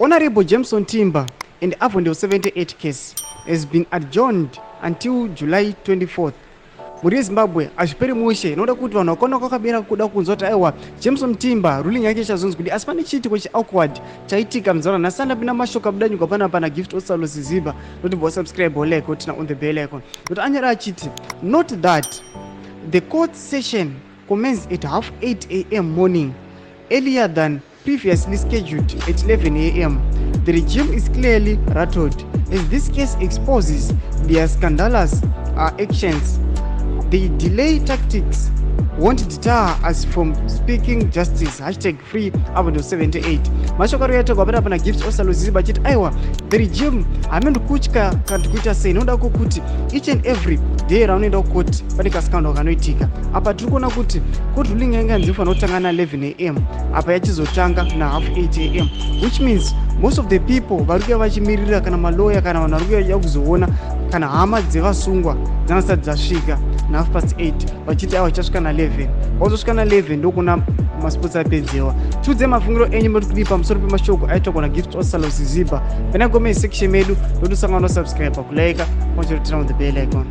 Honorable Jameson Timber in the Avondale 78 case has been adjourned until July 24th. Muri Zimbabwe azviperi mushe inoda kuti vanhu vakaona kwakabera kuda kunzwa kuti aiwa Jameson Timber ruling yake chazonzi kuti asi pane chiitiko cheawkward chaitika mzaura nhasi andapinda mashoka budanyuka pana gift osalo siziba noti bosubscribe oleke kuti na on the bell icon kuti anyara achiti note that the court session commenced at 8:30 a.m. morning earlier than previously scheduled at 11 a.m. The regime is clearly rattled as this case exposes their scandalous actions. The delay tactics won't deter us from speaking justice. #free Avondale 78. Mashokaro yaitwa pana gift osalo ziziba chiti aiwa the regime hamendi kutya kana kuita sei noda kuti each and every day raunoenda kukoti pane kaskandal kanoitika apa tiri kuona kuti court ruling yanga nzifana kutanga na 11 am apa yachizotanga na 8:30 am, which means most of the people vari kuya vachimirira kana maloya kana vanhu vari kuya kuzoona kana hama dzevasungwa dzanasati dzasvika na 8:30 vachiti aiwa chasvika na 11 vazosvika na 11 ndokuna masports apedzewa. Tiudze mafungiro enyu muri kudi pamusoro pemashoko aitwa kuna gift osalo siziba pane comment section medu ndotusangana no subscribe kulike konchero tina on the bell icon.